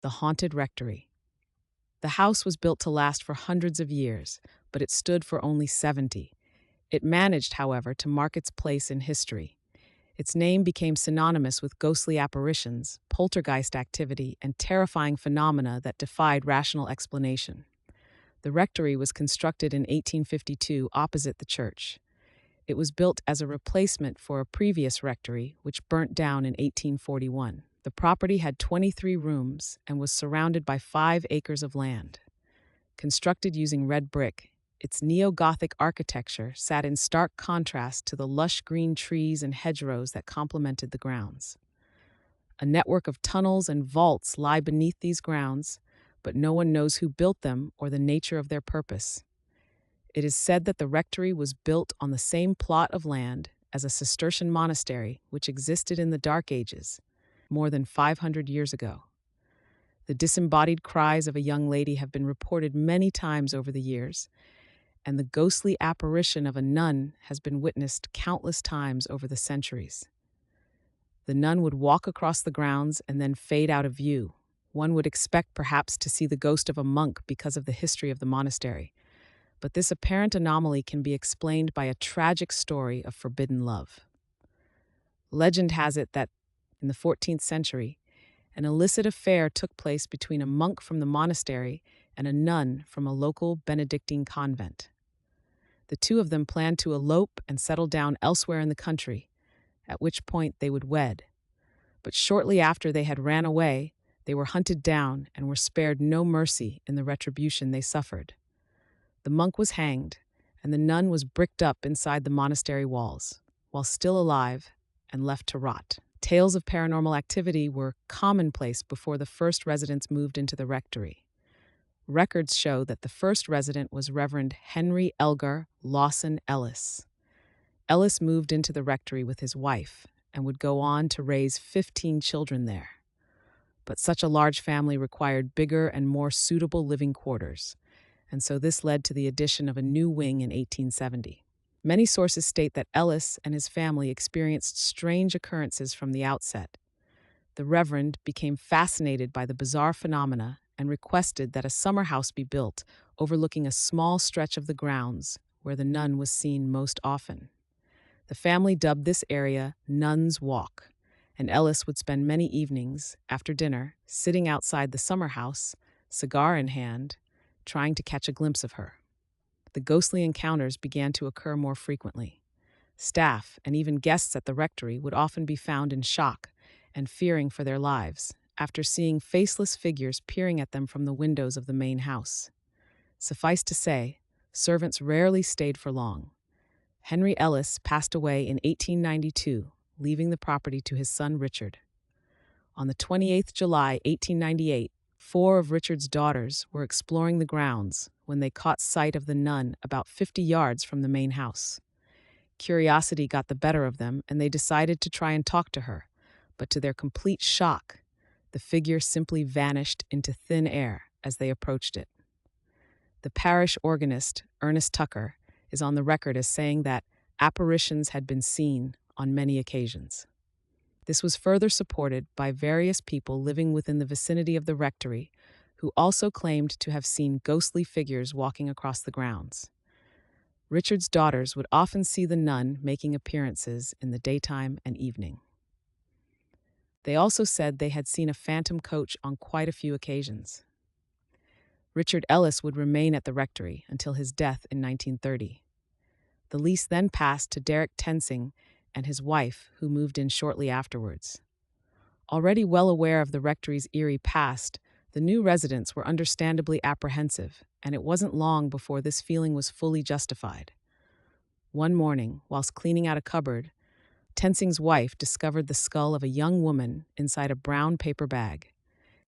The Haunted Rectory. The house was built to last for hundreds of years, but it stood for only 70. It managed, however, to mark its place in history. Its name became synonymous with ghostly apparitions, poltergeist activity, and terrifying phenomena that defied rational explanation. The rectory was constructed in 1852 opposite the church. It was built as a replacement for a previous rectory, which burnt down in 1841. The property had 23 rooms and was surrounded by 5 acres of land. Constructed using red brick, its neo-Gothic architecture sat in stark contrast to the lush green trees and hedgerows that complemented the grounds. A network of tunnels and vaults lie beneath these grounds, but no one knows who built them or the nature of their purpose. It is said that the rectory was built on the same plot of land as a Cistercian monastery which existed in the Dark Ages, more than 500 years ago. The disembodied cries of a young lady have been reported many times over the years, and the ghostly apparition of a nun has been witnessed countless times over the centuries. The nun would walk across the grounds and then fade out of view. One would expect perhaps to see the ghost of a monk because of the history of the monastery, but this apparent anomaly can be explained by a tragic story of forbidden love. Legend has it that, in the 14th century, an illicit affair took place between a monk from the monastery and a nun from a local Benedictine convent. The two of them planned to elope and settle down elsewhere in the country, at which point they would wed. But shortly after they had ran away, they were hunted down and were spared no mercy in the retribution they suffered. The monk was hanged, and the nun was bricked up inside the monastery walls, while still alive and left to rot. Tales of paranormal activity were commonplace before the first residents moved into the rectory. Records show that the first resident was Reverend Henry Elgar Lawson Ellis. Ellis moved into the rectory with his wife and would go on to raise 15 children there. But such a large family required bigger and more suitable living quarters, and so this led to the addition of a new wing in 1870. Many sources state that Ellis and his family experienced strange occurrences from the outset. The Reverend became fascinated by the bizarre phenomena and requested that a summer house be built overlooking a small stretch of the grounds where the nun was seen most often. The family dubbed this area Nun's Walk, and Ellis would spend many evenings, after dinner, sitting outside the summer house, cigar in hand, trying to catch a glimpse of her. The ghostly encounters began to occur more frequently. Staff and even guests at the rectory would often be found in shock and fearing for their lives after seeing faceless figures peering at them from the windows of the main house. Suffice to say, servants rarely stayed for long. Henry Ellis passed away in 1892, leaving the property to his son Richard. On the 28th July, 1898, 4 of Richard's daughters were exploring the grounds when they caught sight of the nun about 50 yards from the main house. Curiosity got the better of them, and they decided to try and talk to her, but to their complete shock, the figure simply vanished into thin air as they approached it. The parish organist, Ernest Tucker, is on the record as saying that apparitions had been seen on many occasions. This was further supported by various people living within the vicinity of the rectory, who also claimed to have seen ghostly figures walking across the grounds. Richard's daughters would often see the nun making appearances in the daytime and evening. They also said they had seen a phantom coach on quite a few occasions. Richard Ellis would remain at the rectory until his death in 1930. The lease then passed to Derek Tensing and his wife, who moved in shortly afterwards. Already well aware of the rectory's eerie past, the new residents were understandably apprehensive, and it wasn't long before this feeling was fully justified. One morning, whilst cleaning out a cupboard, Tensing's wife discovered the skull of a young woman inside a brown paper bag.